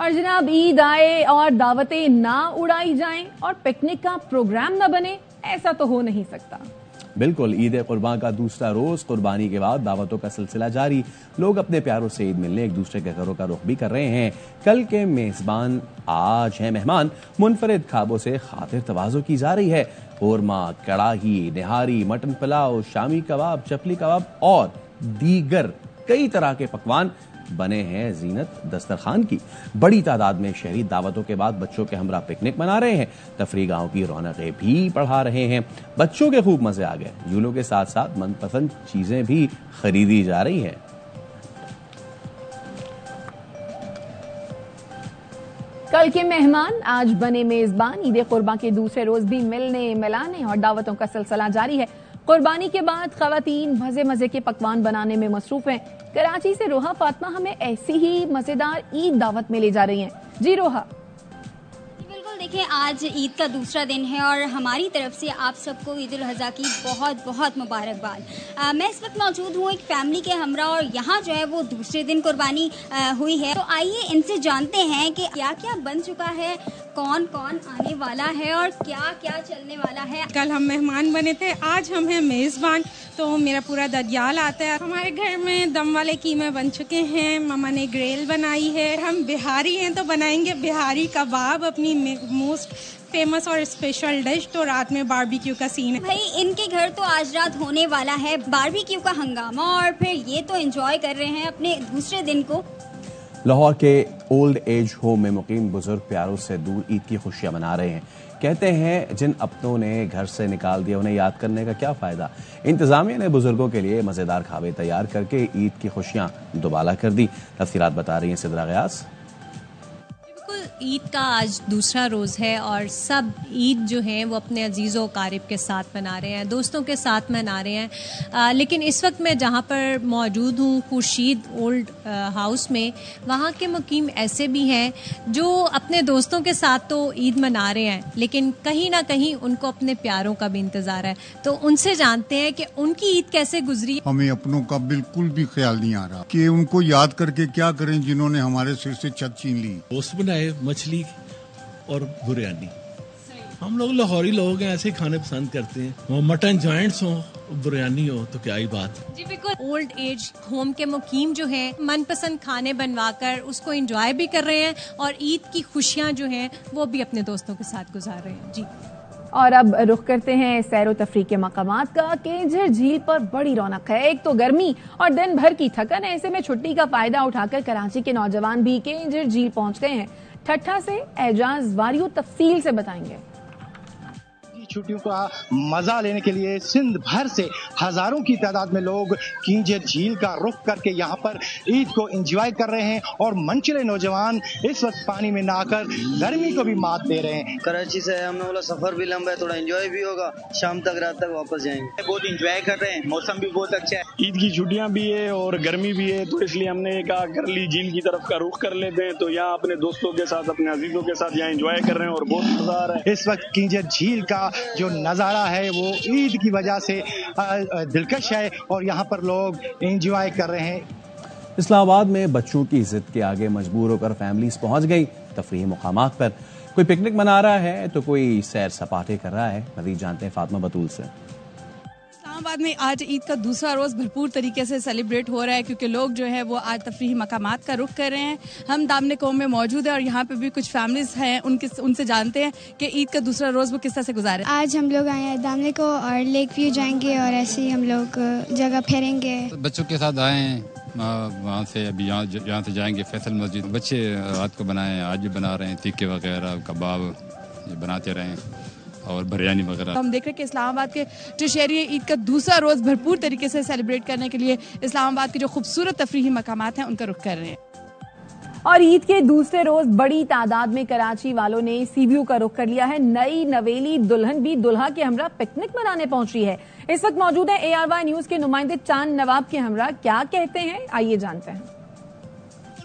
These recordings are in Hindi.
और जनाब, ईद आए और दावतें ना उड़ाई जाएं और पिकनिक का प्रोग्राम ना बने, ऐसा तो हो नहीं सकता। बिल्कुल, ईद कुर्बान का दूसरा रोज कुर्बानी के बाद दावतों का सिलसिला जारी। लोग अपने प्यारों से ईद मिलने एक दूसरे के घरों का रुख भी कर रहे हैं। कल के मेजबान आज हैं मेहमान। मुनफरिद खाबों से खातिर तवाज़ो की जा रही है। कोरमा, कड़ाही, निहारी, मटन पुलाव, शामी कबाब, चपली कबाब और दीगर कई तरह के पकवान बने हैं जीनत दस्तरखान की। बड़ी तादाद में शहरी दावतों के बाद बच्चों के हमरा पिकनिक मना रहे हैं। तफरीह गाहों की रौनकें भी बढ़ा रहे हैं। बच्चों के खूब मजे आ गए। झूलों के साथ साथ मनपसंद चीजें भी खरीदी जा रही हैं। कल के मेहमान आज बने मेजबान। ईद कुर्बान के दूसरे रोज भी मिलने, मिलाने और दावतों का सिलसिला जारी है। कुर्बानी के बाद खवातीन मजे मजे के पकवान बनाने में मसरूफ हैं। कराची से रोहा फातिमा हमें ऐसी ही मजेदार ईद दावत में ले जा रही हैं। जी रोहा। बिल्कुल, देखिए आज ईद का दूसरा दिन है और हमारी तरफ से आप सबको ईद उल अज़हा की बहुत बहुत मुबारकबाद। मैं इस वक्त मौजूद हूँ एक फैमिली के हमरा और यहाँ जो है वो दूसरे दिन कुर्बानी हुई है। तो आइए इनसे जानते हैं कि क्या क्या बन चुका है, कौन कौन आने वाला है और क्या क्या चलने वाला है। कल हम मेहमान बने थे, आज हम हैं मेज़बान। तो मेरा पूरा ददियाल आता है। हमारे घर में दम वाले कीमे बन चुके हैं। मामा ने ग्रेल बनाई है। हम बिहारी हैं तो बनाएंगे बिहारी कबाब, अपनी मोस्ट फेमस और स्पेशल डिश। तो रात में बारबेक्यू का सीन है। भाई इनके घर तो आज रात होने वाला है बारबेक्यू का हंगामा और फिर ये तो एंजॉय कर रहे हैं अपने दूसरे दिन को। लाहौर के ओल्ड एज होम में मुकीम बुजुर्ग प्यारों से दूर ईद की खुशियां मना रहे हैं। कहते हैं जिन अपनों ने घर से निकाल दिया उन्हें याद करने का क्या फायदा। इंतजामिया ने बुजुर्गों के लिए मजेदार खावे तैयार करके ईद की खुशियां दोबाला कर दी। तफसीलात बता रही हैं सिद्रा गयास। ईद का आज दूसरा रोज़ है और सब ईद जो है वो अपने अजीज़ों कारिब के साथ मना रहे हैं, दोस्तों के साथ मना रहे हैं। लेकिन इस वक्त मैं जहाँ पर मौजूद हूँ खुर्शीद ओल्ड हाउस में, वहाँ के मुकीम ऐसे भी हैं जो अपने दोस्तों के साथ तो ईद मना रहे हैं लेकिन कहीं ना कहीं उनको अपने प्यारों का भी इंतज़ार है। तो उनसे जानते हैं कि उनकी ईद कैसे गुजरी। हमें अपनों का बिल्कुल भी ख्याल नहीं आ रहा कि उनको याद करके क्या करें जिन्होंने हमारे सिर से छत छीन ली। दोस्त बनाए मछली और बिरयानी। हम लोग लाहौरी लोग हैं, ऐसे खाने पसंद करते हैं। वो मटन जॉइंट्स हो, बिरयानी हो तो क्या ही बात। जी बिल्कुल, ओल्ड एज होम के मुकीम जो है मनपसंद खाने बनवाकर उसको एंजॉय भी कर रहे हैं और ईद की खुशियां जो हैं वो भी अपने दोस्तों के साथ गुजार रहे हैं। जी और अब रुख करते हैं सैरो तफरीह के मकामात का। केंजर झील पर बड़ी रौनक है। एक तो गर्मी और दिन भर की थकन, ऐसे में छुट्टी का फायदा उठाकर कराची के नौजवान भी केंजर झील पहुंच गए हैं। ठट्ठा से एजाज वारियो तफसील से बताएंगे। छुट्टियों का मजा लेने के लिए सिंध भर से हजारों की तादाद में लोग केंजर झील का रुख करके यहाँ पर ईद को एंजॉय कर रहे हैं और मनचले नौजवान इस वक्त पानी में नहाकर गर्मी को भी मात दे रहे हैं। कराची से हमने बोला सफर भी लंबा है, थोड़ा एंजॉय भी होगा, शाम तक रात तक वापस जाएंगे। बहुत एंजॉय कर रहे हैं, मौसम भी बहुत अच्छा है। ईद की छुट्टियां भी है और गर्मी भी है तो इसलिए हमने कहा करली झील की तरफ का रुख कर लेते हैं। तो यहाँ अपने दोस्तों के साथ, अपने अजीजों के साथ यहाँ एंजॉय कर रहे हैं और बहुत मजा आ रहा है। इस वक्त केंजर झील का जो नजारा है वो ईद की वजह से दिलकश है और यहाँ पर लोग एंजॉय कर रहे हैं। इस्लामाबाद में बच्चों की जिद के आगे मजबूर होकर फैमिलीज पहुंच गई तफरीही मुकामात पर। कोई पिकनिक मना रहा है तो कोई सैर सपाटे कर रहा है। मज़ीद जानते हैं फातिमा बतूल से। इस्लामाबाद में आज ईद का दूसरा रोज़ भरपूर तरीके से सेलिब्रेट हो रहा है क्योंकि लोग जो है वो आज तफरीही मकामात का रुख कर रहे हैं। हम दामने कौम में मौजूद है और यहाँ पे भी कुछ फैमिलीज हैं, उनसे जानते हैं कि ईद का दूसरा रोज़ वो किस तरह से गुजारे। आज हम लोग आए हैं दामने को और लेक व्यू जाएंगे और ऐसे ही हम लोग जगह फेरेंगे। बच्चों के साथ आए हैं, वहाँ से अभी यहाँ से जाएंगे फैसल मस्जिद। बच्चे रात को बनाए, आज भी बना रहे हैं, तीखे वगैरह कबाब ये बनाते रहे और बिरयानी वगैरह। हम देख रहे हैं कि इस्लामाबाद के जो शहरी ईद का दूसरा रोज़ भरपूर तरीके से सेलिब्रेट करने के लिए इस्लामाबाद के जो खूबसूरत तफरीही मकामात हैं उनका रुख कर रहे हैं। और ईद के दूसरे रोज बड़ी तादाद में कराची वालों ने सी व्यू का रुख कर लिया है। नई नवेली दुल्हन भी दुल्हा के हमरा पिकनिक मनाने पहुंच रही है। इस वक्त मौजूद है ARY न्यूज के नुमाइंदे चांद नवाब के हमरा। क्या कहते हैं आइए जानते हैं।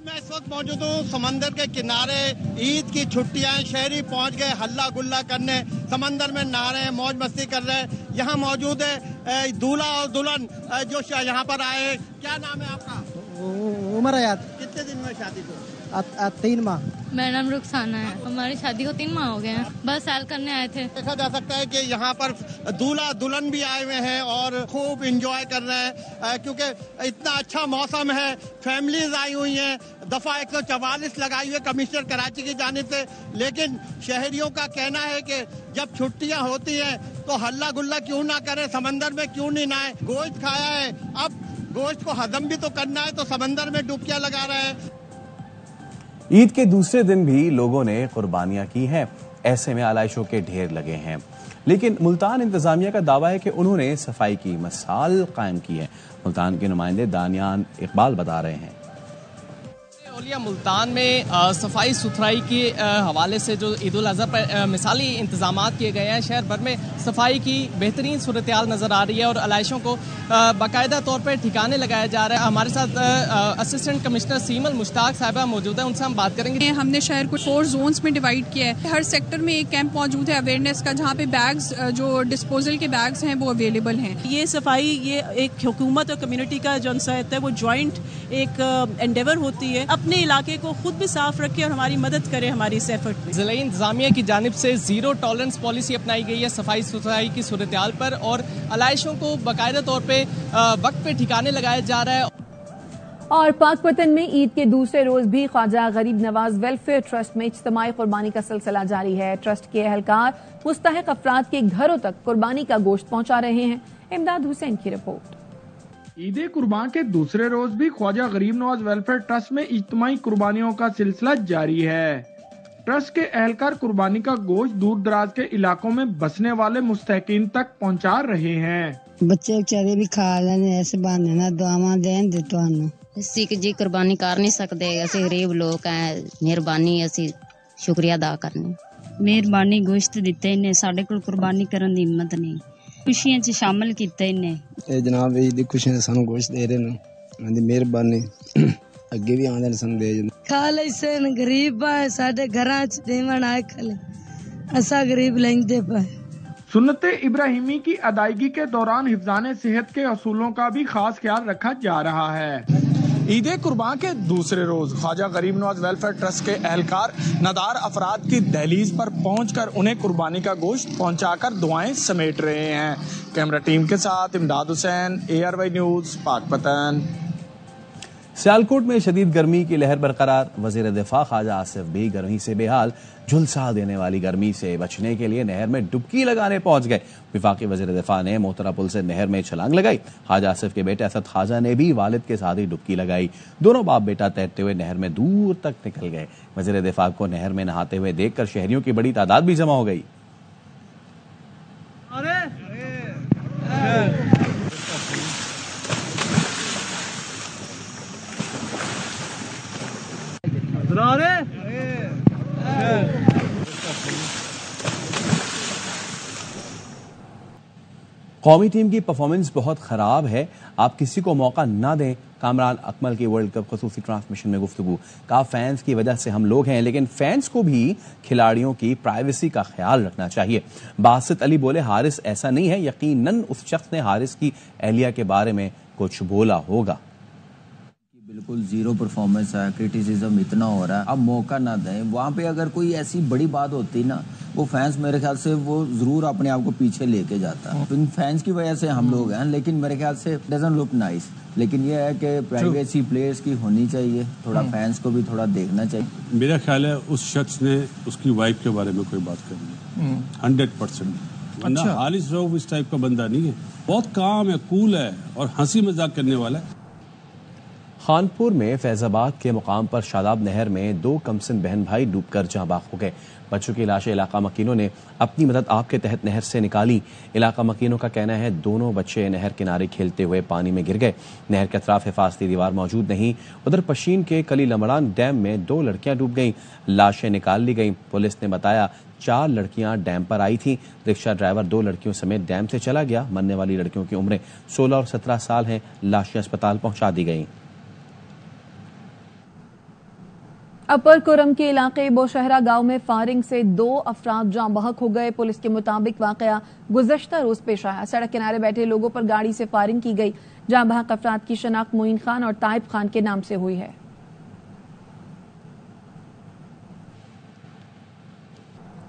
मैं इस वक्त मौजूद हूँ समंदर के किनारे। ईद की छुट्टियां, शहरी पहुंच गए हल्ला गुल्ला करने, समंदर में नहा रहे हैं, मौज मस्ती कर रहे हैं। यहाँ मौजूद है दूल्हा और दुल्हन जो यहाँ पर आए। क्या नाम है आपका? उमर आयात। कितने दिन में शादी को? 3 माह। मेरा नाम रुखसाना है। हमारी शादी को 3 माह हो गए हैं, बस साल करने आए थे। देखा जा सकता है कि यहाँ पर दूल्हा दुल्हन भी आए हुए हैं और खूब एंजॉय कर रहे हैं क्योंकि इतना अच्छा मौसम है। फैमिलीज आई हुई हैं। दफा 144 लगाई हुई है कमिश्नर कराची की जानिब से, लेकिन शहरियों का कहना है कि जब छुट्टियां होती हैं तो हल्ला गुल्ला क्यों ना करें, समंदर में क्यों नहीं नहाएं। गोश्त खाया है, अब गोश्त को हजम भी तो करना है, तो समंदर में डुबकियां लगा रहे हैं। ईद के दूसरे दिन भी लोगों ने कुर्बानियां की हैं। ऐसे में आलाइशों के ढेर लगे हैं, लेकिन मुल्तान इंतजामिया का दावा है कि उन्होंने सफाई की मिसाल कायम की है। मुल्तान के नुमाइंदे दानियान इकबाल बता रहे हैं। मुल्तान में सफाई सुथराई के हवाले से जो ईद उल अज़हा पर मिसाली इंतजाम किए गए हैं, शहर भर में सफाई की बेहतरीन सूरत-ए-हाल नज़र आ रही है और आलाइशों को बाकायदा तौर पर ठिकाने लगाया जा रहा है। हमारे साथ असिस्टेंट कमिश्नर सीमल मुश्ताक साहिबा मौजूद है, उनसे हम बात करेंगे। हमने शहर को 4 जोन्स में डिवाइड किया है। हर सेक्टर में एक कैंप मौजूद है अवेयरनेस का, जहाँ पे बैग्स जो डिस्पोजल के बैग्स हैं वो अवेलेबल हैं। ये सफाई ये एक हुकूमत और कम्युनिटी का जो है वो ज्वाइंट एक एंडेवर होती है। अपने इलाके को खुद भी साफ रखे और हमारी मदद करे हमारी इस एफर्ट में। जिला इंतजामिया की जानिब से जीरो टॉलरेंस पॉलिसी अपनाई गई है सफाई सुथराई की सूरत-ए-हाल पर और आलाइशों को बाकायदा तौर पे वक्त पे ठिकाने लगाया जा रहा है। और पाकपतन में ईद के दूसरे रोज भी ख्वाजा गरीब नवाज वेलफेयर ट्रस्ट में इज्तिमाई कुर्बानी का सिलसिला जारी है। ट्रस्ट के अहलकार मुस्तहिक अफराद के घरों तक कुर्बानी का गोश्त पहुंचा रहे हैं। इमदाद हुसैन की रिपोर्ट। ईद कुर्बान के दूसरे रोज भी ख्वाजा गरीब नवाज वेलफेयर ट्रस्ट में इज्तिमाई कुर्बानियों का सिलसिला जारी है। ट्रस्ट के एहलकार कुर्बानी का गोश्त दूर दराज के इलाकों में बसने वाले मुस्तहिकीन तक पहुंचा रहे हैं। बच्चे बेचारे भी खा लेने ऐसे बहाने ना दुआवां देन दे तुहानू। सिख जी कुर्बानी कर नहीं सकते, असि गरीब लोग हैं, मेहरबानी असि शुक्रिया अदा करने। मेहरबानी गोश्त दिते ने, साडे कोल कुर्बानी करन दी हिम्मत नहीं, खुशियां च शामिल कीते इन्हें। ए जनाब ईद दी खुशियां सानू गोश्त दे रहे ने, उन्हां दी मेहरबानी अगे भी आंदे सन दे खा ले सन। गरीब है साडे घरां च देवण आए खले, असा गरीब लेंदे पे। सुन्नत इब्राहिमी की अदायगी के दौरान हिफ्ज़ाने सेहत के असूलों का भी खास ख्याल रखा जा रहा है। ईद कुर्बान के दूसरे रोज ख्वाजा गरीब नवाज वेलफेयर ट्रस्ट के एहलकार नादार अफराद की दहलीज पर पहुंचकर उन्हें कुर्बानी का गोश्त पहुंचाकर दुआएं समेट रहे हैं। कैमरा टीम के साथ इमदाद हुसैन, ARY न्यूज, पाकपतन। सियालकोट में शदीद गर्मी की लहर बरकरार। वजीर दिफा ख्वाजा आसिफ भी गर्मी से बेहाल। झुलसा देने वाली गर्मी से बचने के लिए नहर में डुबकी लगाने पहुंच गए। वफाकी वजीर दिफा ने मोहतरा पुल से नहर में छलांग लगाई। ख्वाजा आसिफ के बेटे असद ख्वाजा ने भी वालिद के साथ ही डुबकी लगाई। दोनों बाप बेटा तैरते हुए नहर में दूर तक निकल गए। वजीर दिफा को नहर में नहाते हुए देखकर शहरियों की बड़ी तादाद भी जमा हो गई। कौमी टीम की परफॉर्मेंस बहुत खराब है, आप किसी को मौका ना दें। कामरान अकमल की वर्ल्ड कप खसूसी ट्रांसमिशन में गुफ्तगू। कहा फैंस की वजह से हम लोग हैं, लेकिन फैंस को भी खिलाड़ियों की प्राइवेसी का ख्याल रखना चाहिए। बासित अली बोले हारिस ऐसा नहीं है, यकीनन उस शख्स ने हारिस की एहलिया के बारे में कुछ बोला होगा। बिल्कुल जीरो परफॉर्मेंस है, क्रिटिसिज्म इतना हो रहा है, अब मौका ना दें। वहाँ पे अगर कोई ऐसी बड़ी बात होती ना, वो फैंस मेरे ख्याल से वो जरूर अपने आप को पीछे लेके जाता है। इन फैंस की वजह से हम लोग हैं, लेकिन मेरे ख्याल से डजंट लुक नाइस। लेकिन ये है कि प्राइवेसी प्लेयर्स की होनी चाहिए, थोड़ा फैंस को भी थोड़ा देखना चाहिए। मेरा ख्याल है उस शख्स ने उसकी वाइफ के बारे में कोई बात करनी है 100%। अच्छा। हारिस रऊफ इस टाइप का बंदा नहीं है, बहुत काम है, कूल है और हंसी मजाक करने वाला है। खानपुर में फैजाबाद के मुकाम पर शादाब नहर में 2 कमसिन बहन भाई डूबकर जहां बाग हो गए। बच्चों की लाशें इलाका मकीनों ने अपनी मदद आपके तहत नहर से निकाली। इलाका मकीनों का कहना है दोनों बच्चे नहर किनारे खेलते हुए पानी में गिर गए। नहर के अतराफ हिफाजती दीवार मौजूद नहीं। उधर पशीन के कली लमड़ान डैम में 2 लड़कियां डूब गईं, लाशें निकाल ली गईं। पुलिस ने बताया 4 लड़कियां डैम पर आई थीं। रिक्शा ड्राइवर 2 लड़कियों समेत डैम से चला गया। मरने वाली लड़कियों की उम्रें 16 और 17 साल हैं। लाशें अस्पताल पहुंचा दी गईं। अपर कुरम के इलाके बोशहरा गांव में फायरिंग से 2 अफराद जाँ बहक हो गए। पुलिस के मुताबिक वाकया गुज़श्ता रोज पेश आया। सड़क किनारे बैठे लोगों पर गाड़ी से फायरिंग की गई। जाँ बहक अफराद की शनाख्त मोइन खान और ताइब खान के नाम से हुई है।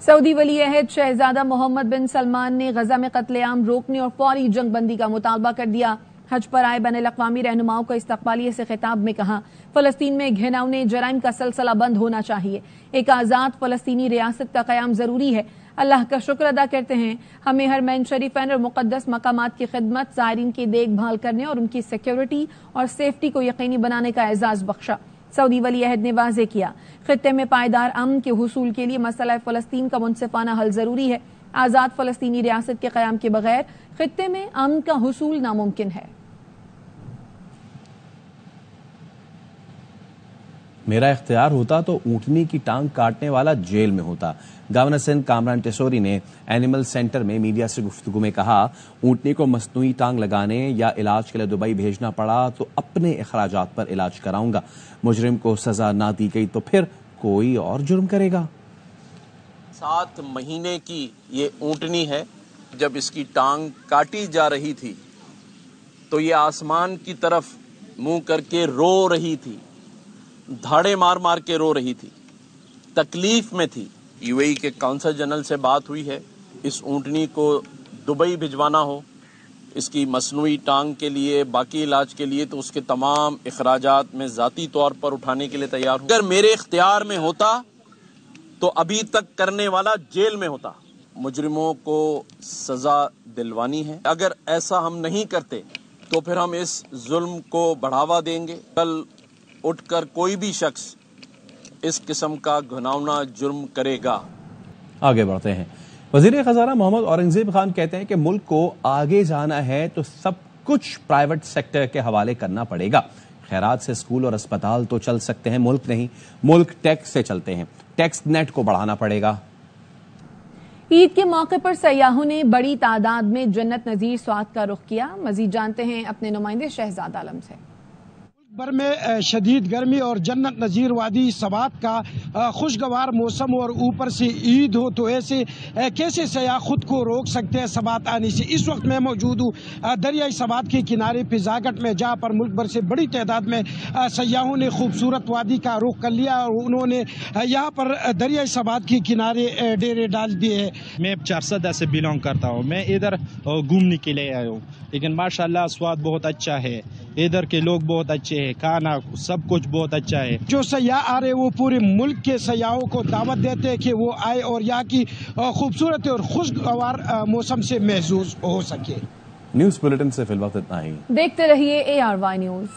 सऊदी वली अहद शहजादा मोहम्मद बिन सलमान ने गजा में कत्लेआम रोकने और फौरी जंगबंदी का मुतालबा कर दिया। हज पर आए बैनुल-अक़वामी रहनुमाओं को इस्तक़बालिये से खिताब में कहा, फलस्तीन में घिनौने जराइम का सिलसिला बंद होना चाहिए। एक आज़ाद फलस्तीनी रियासत का क़याम ज़रूरी है। अल्लाह का शुक्र अदा करते हैं हमें हरमैन शरीफैन और मुक़द्दस मकामात की खिदमत, ज़ायरीन की देखभाल करने और उनकी सिक्योरिटी और सेफ्टी को यकीनी बनाने का एजाज़ बख्शा। सऊदी वली अहद ने वाज़ेह किया, खित्ते में पायदार अमन के हुसूल के लिए मसला फ़लस्तीन का मुनसिफाना हल ज़रूरी है। आज़ाद फ़लस्तीनी रियासत के क़याम के बगैर खित्ते में अमन का हुसूल नामुमकिन है। मेरा इख्तियार होता तो ऊँटनी की टांग काटने वाला जेल में होता। गवर्नर सिंध कामरान टेसोरी ने एनिमल सेंटर में मीडिया से गुफ्तगू में कहा, ऊँटनी को मसनूई टांग लगाने या इलाज के लिए दुबई भेजना पड़ा तो अपने अखराजात पर इलाज कराऊंगा। मुजरिम को सजा ना दी गई तो फिर कोई और जुर्म करेगा। 7 महीने की ये ऊँटनी है। जब इसकी टांग काटी जा रही थी तो ये आसमान की तरफ मुंह करके रो रही थी, धाड़े मार मार के रो रही थी, तकलीफ में थी। यूएई के काउंसल जनरल से बात हुई है, इस ऊँटनी को दुबई भिजवाना हो, इसकी मसनूई टांग के लिए, बाकी इलाज के लिए, तो उसके तमाम अखराजात में ज़ाती तौर पर उठाने के लिए तैयार हूँ। अगर मेरे इख्तियार में होता तो अभी तक करने वाला जेल में होता। मुजरिमों को सज़ा दिलवानी है। अगर ऐसा हम नहीं करते तो फिर हम इस जुल्म को बढ़ावा देंगे। कल उठकर कोई भी शख्स इस किस्म का घिनौना जुर्म करेगा। आगे बढ़ते हैं। वज़ीर ख़ज़ाना मोहम्मद औरंगज़ेब खान कहते हैं कि मुल्क को आगे जाना है तो सब कुछ प्राइवेट सेक्टर के हवाले करना पड़ेगा। खैरात से स्कूल और अस्पताल तो चल सकते हैं, मुल्क नहीं। मुल्क टैक्स से चलते हैं, टैक्स नेट को बढ़ाना पड़ेगा। ईद के मौके पर सयाहों ने बड़ी तादाद में जन्नत नज़ीर स्वाद का रुख किया। मजीद जानते हैं अपने नुमाइंदे शहजाद आलम से। भर में शदीद गर्मी और जन्नत नज़ीर वादी सवात का खुशगवार मौसम और ऊपर से ईद हो तो ऐसे कैसे सयाह खुद को रोक सकते हैं सवात आने से। इस वक्त मैं मौजूद हूँ दरियाई सवात के किनारे पिजागट में, जहाँ पर मुल्क भर से बड़ी तादाद में सयाहों ने खूबसूरत वादी का रुख कर लिया और उन्होंने यहाँ पर दरियाई सवात के किनारे डेरे डाल दिए हैं। मैं 410 से बिलोंग करता हूँ। मैं इधर घूमने के लिए आया हूँ, लेकिन माशाल्लाह स्वाद बहुत अच्छा है, इधर के लोग बहुत अच्छे हैं, खाना सब कुछ बहुत अच्छा है। जो सयाह आ रहे वो पूरे मुल्क के सयाहों को दावत देते हैं कि वो आए और यहाँ की खूबसूरत और खुशगवार मौसम से महसूस हो सके। न्यूज़ बुलेटिन से फिलहाल इतना ही। देखते रहिए ARY न्यूज़।